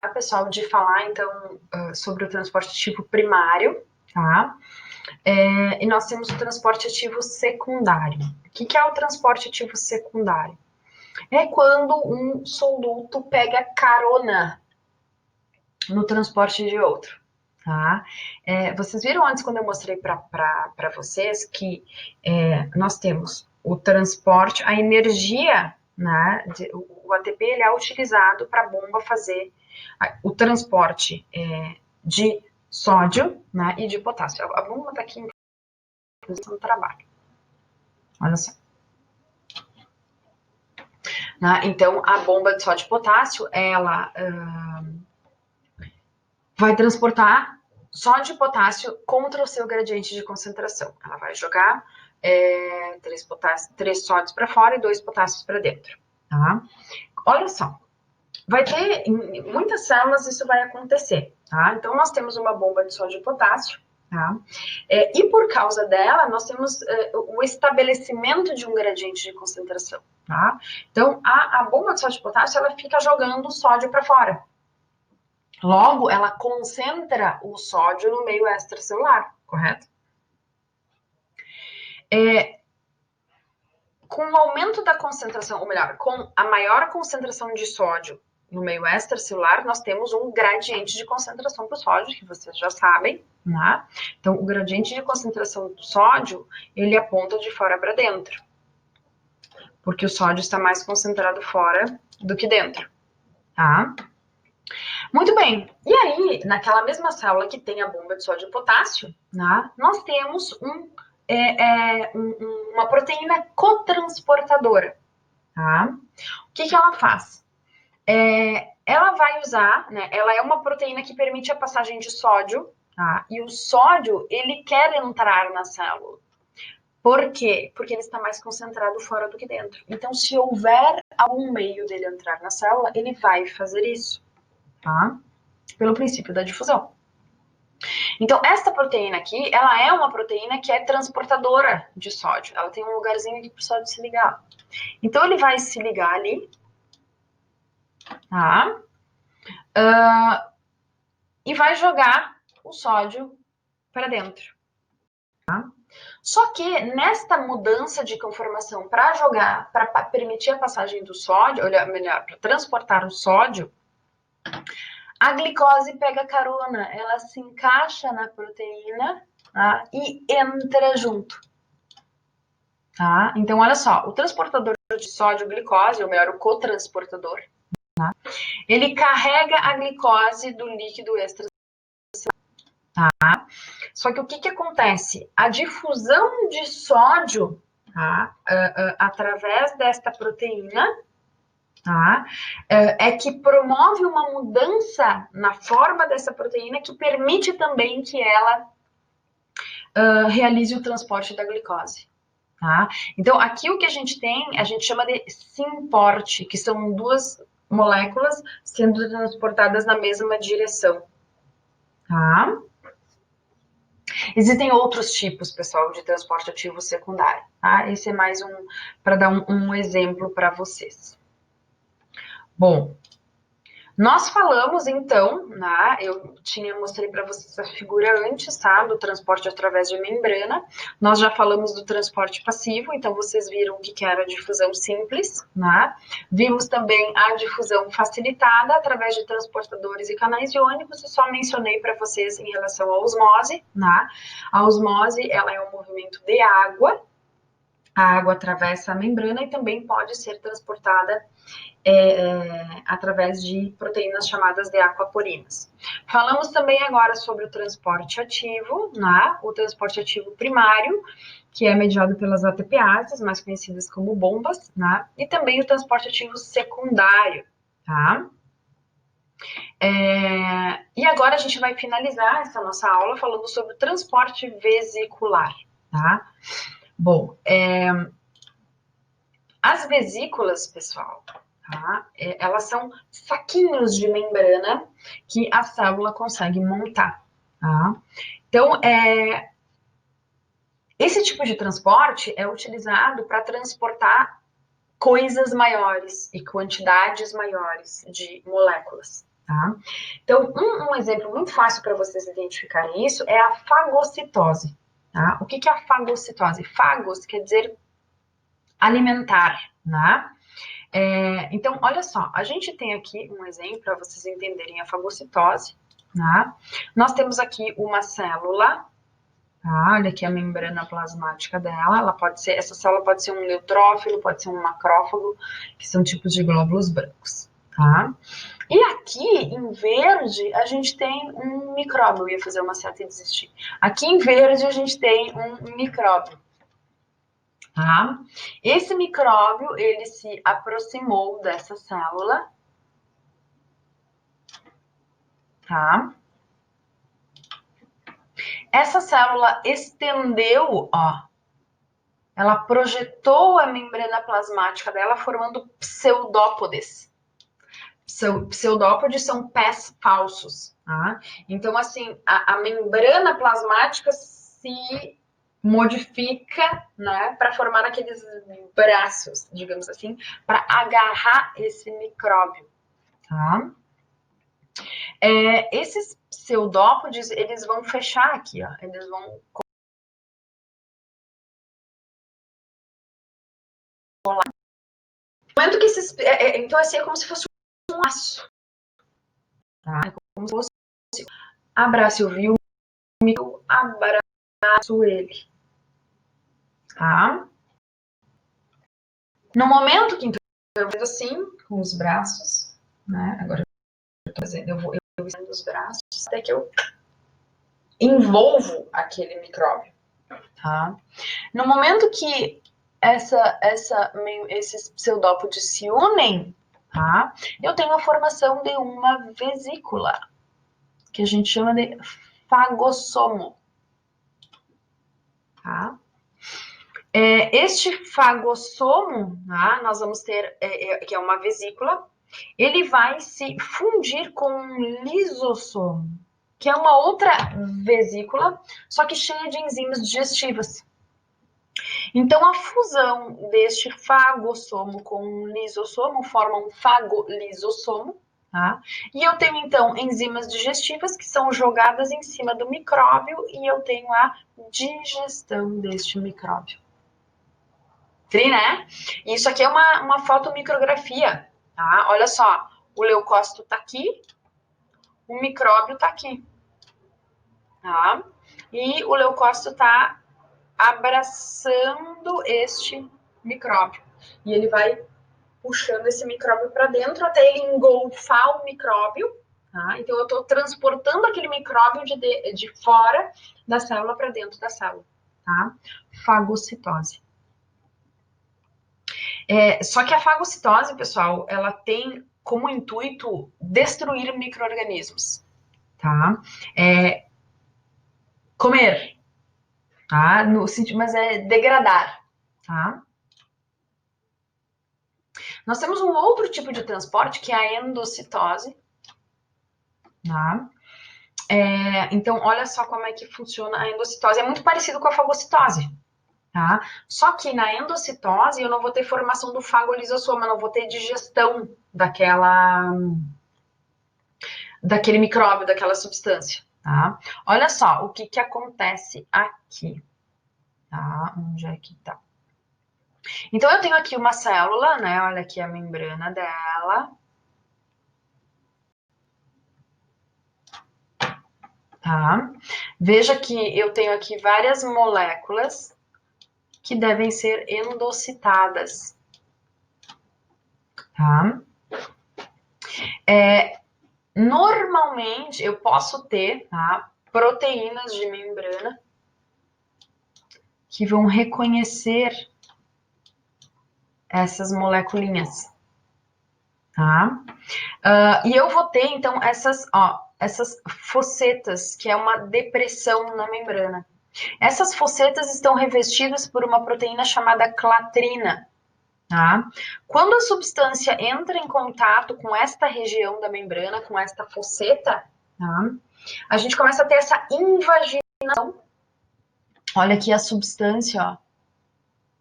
pessoal, de falar, então, sobre o transporte ativo primário, tá? E nós temos o transporte ativo secundário. O que é o transporte ativo secundário? É quando um solduto pega carona no transporte de outro, tá? Vocês viram antes, quando eu mostrei para vocês, que nós temos o transporte, a energia, né? O ATP ele é utilizado para a bomba fazer o transporte de sódio, né, e de potássio. A bomba está aqui em posição de trabalho. Olha só. Né? Então, a bomba de sódio e potássio, ela vai transportar sódio e potássio contra o seu gradiente de concentração. Ela vai jogar 3 sódios para fora e 2 potássios para dentro. Tá? Olha só, vai ter, em muitas células isso vai acontecer. Tá? Então, nós temos uma bomba de sódio e potássio. Tá? E por causa dela, nós temos o estabelecimento de um gradiente de concentração. Tá? Então, a bomba de sódio e potássio, ela fica jogando o sódio para fora. Logo, ela concentra o sódio no meio extracelular, correto? Com o aumento da concentração, ou melhor, com a maior concentração de sódio no meio extracelular, nós temos um gradiente de concentração do sódio, que vocês já sabem, né? Então, o gradiente de concentração do sódio, ele aponta de fora para dentro, porque o sódio está mais concentrado fora do que dentro, tá? Muito bem, e aí, naquela mesma célula que tem a bomba de sódio e potássio, né, nós temos uma proteína cotransportadora. Tá? O que ela faz? Ela vai usar, né, ela é uma proteína que permite a passagem de sódio, tá? E o sódio, ele quer entrar na célula. Por quê? Porque ele está mais concentrado fora do que dentro. Então, se houver algum meio dele entrar na célula, ele vai fazer isso, tá? Pelo princípio da difusão. Então, esta proteína aqui, ela é uma proteína que é transportadora de sódio. Ela tem um lugarzinho aqui para o sódio se ligar. Então, ele vai se ligar ali, tá? E vai jogar o sódio para dentro. Tá? Só que nesta mudança de conformação para jogar, para permitir a passagem do sódio, ou melhor, para transportar o sódio, a glicose pega carona, ela se encaixa na proteína, tá? E entra junto. Tá? Então, olha só, o transportador de sódio glicose, ou melhor, o cotransportador, tá? Ele carrega a glicose do líquido extracelular. Tá? Só que o que acontece? A difusão de sódio, tá? Através desta proteína, tá? É que promove uma mudança na forma dessa proteína que permite também que ela realize o transporte da glicose. Tá? Então, aqui o que a gente tem, a gente chama de syn-porte, que são 2 moléculas sendo transportadas na mesma direção. Tá? Existem outros tipos, pessoal, de transporte ativo secundário. Tá? Esse é mais para dar um exemplo para vocês. Bom, nós falamos, então, né, eu mostrei para vocês a figura antes, tá, do transporte através de membrana. Nós já falamos do transporte passivo, então vocês viram o que era a difusão simples, né? Vimos também a difusão facilitada através de transportadores e canais iônicos, e só mencionei para vocês em relação à osmose, né? A osmose, ela é um movimento de água, a água atravessa a membrana e também pode ser transportada através de proteínas chamadas de aquaporinas. Falamos também agora sobre o transporte ativo, né? O transporte ativo primário, que é mediado pelas ATPases, mais conhecidas como bombas, né? E também o transporte ativo secundário, tá? E agora a gente vai finalizar essa nossa aula falando sobre o transporte vesicular, tá? Bom, as vesículas, pessoal, tá? Elas são saquinhos de membrana que a célula consegue montar. Tá? Então, esse tipo de transporte é utilizado para transportar coisas maiores e quantidades maiores de moléculas. tá? Então, um exemplo muito fácil para vocês identificarem isso é a fagocitose, tá? O que que é a fagocitose? Fagos quer dizer alimentar, né? Então, olha só, a gente tem aqui um exemplo para vocês entenderem a fagocitose, né? Nós temos aqui uma célula, tá? Olha aqui a membrana plasmática dela, essa célula pode ser um neutrófilo, pode ser um macrófago, que são tipos de glóbulos brancos, tá? E aqui em verde a gente tem um micróbio, eu ia fazer uma seta e desistir. Aqui em verde a gente tem um micróbio. Tá? Esse micróbio, ele se aproximou dessa célula, tá? Essa célula estendeu, ó, ela projetou a membrana plasmática dela formando pseudópodes. Pseudópodes são pés falsos, tá? Então, assim, a membrana plasmática se modifica, né, para formar aqueles braços, digamos assim, para agarrar esse micróbio, tá? Esses pseudópodes, eles vão fechar aqui, ó, eles vão colar. Momento que então, assim, é como se fosse um laço, tá? É como se fosse abraço, eu vi o micro, abraço ele, tá? No momento que então, eu fiz assim, com os braços, né? Agora eu tô fazendo, eu vou estendo os braços até que eu envolvo aquele micróbio, tá? No momento que esses pseudópodes se unem, tá? Eu tenho a formação de uma vesícula, que a gente chama de fagossomo, tá? Este fagossomo, tá? Nós vamos ter, que é uma vesícula, ele vai se fundir com um lisossomo, que é uma outra vesícula, só que cheia de enzimas digestivas. Então, a fusão deste fagossomo com um lisossomo forma um fagolisossomo, tá? E eu tenho, então, enzimas digestivas que são jogadas em cima do micróbio e eu tenho a digestão deste micróbio. Tri, né? Isso aqui é uma fotomicrografia, tá? Olha só, o leucócito tá aqui, o micróbio tá aqui, tá? E o leucócito tá abraçando este micróbio. E ele vai puxando esse micróbio para dentro até ele engolfar o micróbio. Tá? Então, eu estou transportando aquele micróbio de fora da célula para dentro da célula. Tá? Fagocitose. Só que a fagocitose, pessoal, ela tem como intuito destruir micro-organismos. Tá? Comer, tá? No sentido, mas é degradar, tá? Nós temos um outro tipo de transporte que é a endocitose, tá? Então, olha só como é que funciona a endocitose. É muito parecido com a fagocitose, tá? Só que na endocitose eu não vou ter formação do fagolisosoma, eu não vou ter digestão daquele micróbio, daquela substância, tá? Olha só o que que acontece aqui, tá? Onde é que tá? Então, eu tenho aqui uma célula, né? Olha aqui a membrana dela. Tá? Veja que eu tenho aqui várias moléculas que devem ser endocitadas. Tá? Normalmente, eu posso ter, tá, proteínas de membrana que vão reconhecer essas moleculinhas. Tá? E eu vou ter, então, essas fossetas, que é uma depressão na membrana. Essas fossetas estão revestidas por uma proteína chamada clatrina. Tá? Quando a substância entra em contato com esta região da membrana, com esta fosseta, tá? A gente começa a ter essa invaginação. Olha aqui a substância, ó,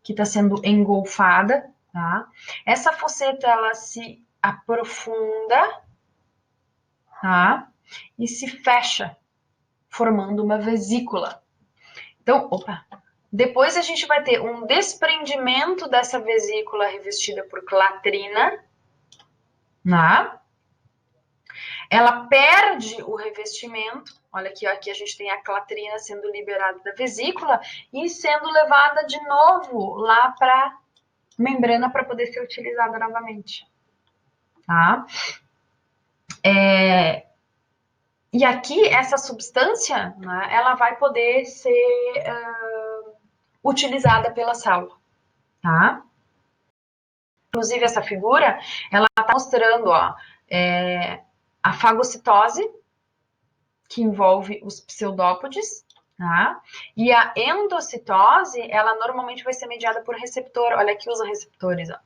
que está sendo engolfada. Tá? Essa fosseta ela se aprofunda tá? E se fecha, formando uma vesícula. Então, depois a gente vai ter um desprendimento dessa vesícula revestida por clatrina, né? Ela perde o revestimento. Olha aqui, ó, aqui a gente tem a clatrina sendo liberada da vesícula e sendo levada de novo lá para membrana para poder ser utilizada novamente. Tá? E aqui, essa substância, né, ela vai poder ser utilizada pela célula. Tá? Inclusive, essa figura, ela está mostrando ó, a fagocitose, que envolve os pseudópodes, tá? E a endocitose, ela normalmente vai ser mediada por receptor. Olha aqui os receptores, ó.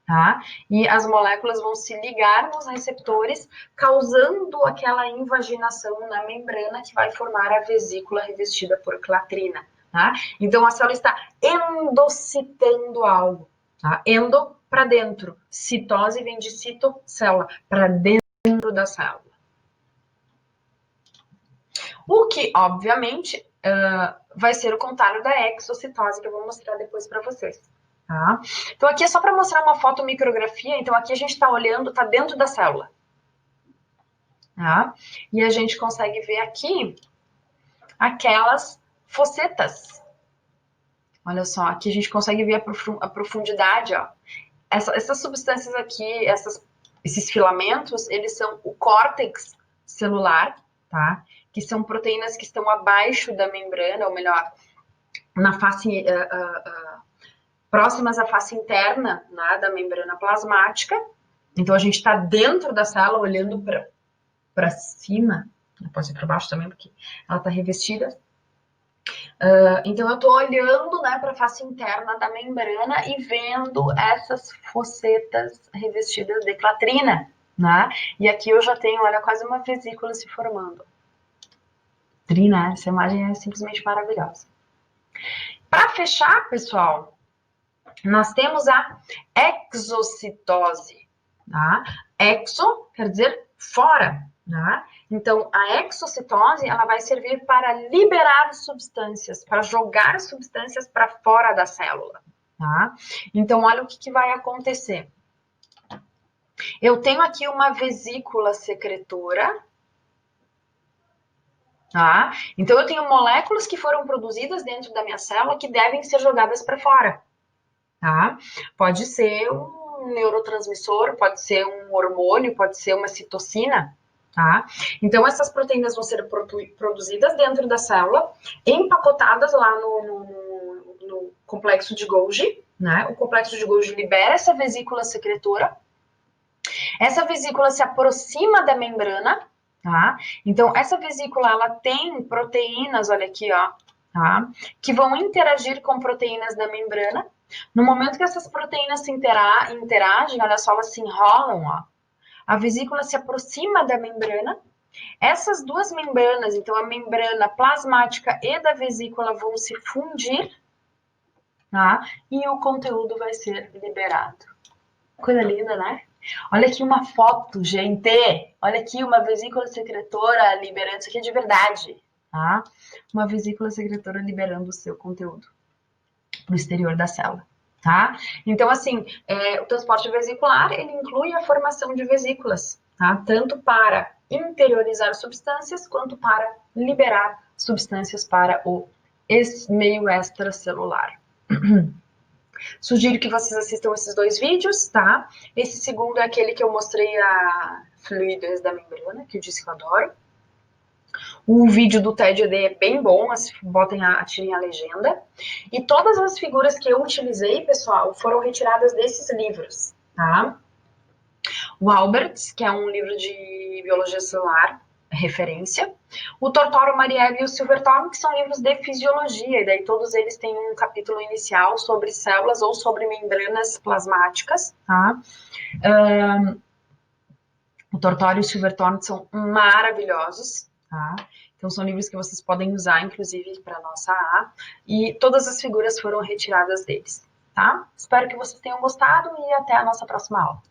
Tá? E as moléculas vão se ligar nos receptores, causando aquela invaginação na membrana que vai formar a vesícula revestida por clatrina. Tá? Então a célula está endocitando algo. Tá? Endo para dentro. Citose vem de cito, célula, para dentro da célula. O que, obviamente, vai ser o contrário da exocitose, que eu vou mostrar depois para vocês. Tá? Então, aqui é só para mostrar uma fotomicrografia. Então, aqui a gente está olhando, está dentro da célula. Tá? E a gente consegue ver aqui aquelas fossetas. Olha só, aqui a gente consegue ver a profundidade. Ó. Essas substâncias aqui, esses filamentos, eles são o córtex celular, tá? Que são proteínas que estão abaixo da membrana, ou melhor, na face próximas à face interna, né, da membrana plasmática. Então a gente está dentro da célula olhando para cima, pode ser para baixo também, porque ela está revestida. Então eu estou olhando, né, para a face interna da membrana e vendo essas fossetas revestidas de clatrina, né? E aqui eu já tenho, olha, quase uma vesícula se formando. Trina, essa imagem é simplesmente maravilhosa. Para fechar, pessoal, nós temos a exocitose. Tá? Exo quer dizer fora. Tá? Então, a exocitose ela vai servir para liberar substâncias, para jogar substâncias para fora da célula. Tá? Então, olha o que vai acontecer. Eu tenho aqui uma vesícula secretora. Tá? Então, eu tenho moléculas que foram produzidas dentro da minha célula que devem ser jogadas para fora. Tá? Pode ser um neurotransmissor, pode ser um hormônio, pode ser uma citocina. Tá? Então, essas proteínas vão ser produzidas dentro da célula, empacotadas lá no complexo de Golgi. Né? O complexo de Golgi libera essa vesícula secretora. Essa vesícula se aproxima da membrana. Tá? Então, essa vesícula ela tem proteínas, olha aqui, ó, tá? Que vão interagir com proteínas da membrana. No momento que essas proteínas se interagem, olha só, elas se enrolam, ó. A vesícula se aproxima da membrana. Essas duas membranas, então a membrana plasmática e da vesícula vão se fundir, tá? E o conteúdo vai ser liberado. Coisa linda, né? Olha aqui uma foto, gente. Olha aqui uma vesícula secretora liberando. Isso aqui é de verdade, tá? Uma vesícula secretora liberando o seu conteúdo no exterior da célula, tá? Então, assim, o transporte vesicular, ele inclui a formação de vesículas, tá? Tanto para interiorizar substâncias, quanto para liberar substâncias para o meio extracelular. Sugiro que vocês assistam esses dois vídeos, tá? Esse segundo é aquele que eu mostrei a fluidez da membrana, que eu disse que eu adoro. O vídeo do TED-ED é bem bom, tirem a legenda. E todas as figuras que eu utilizei, pessoal, foram retiradas desses livros, tá? O Alberts, que é um livro de biologia celular, referência. O Tortoro, Marielle e o Silverthorne, que são livros de fisiologia, e daí todos eles têm um capítulo inicial sobre células ou sobre membranas plasmáticas, tá? O Tortoro e o Silverthorne são maravilhosos, tá? Então são livros que vocês podem usar, inclusive, para a nossa A, e todas as figuras foram retiradas deles, tá? Espero que vocês tenham gostado e até a nossa próxima aula.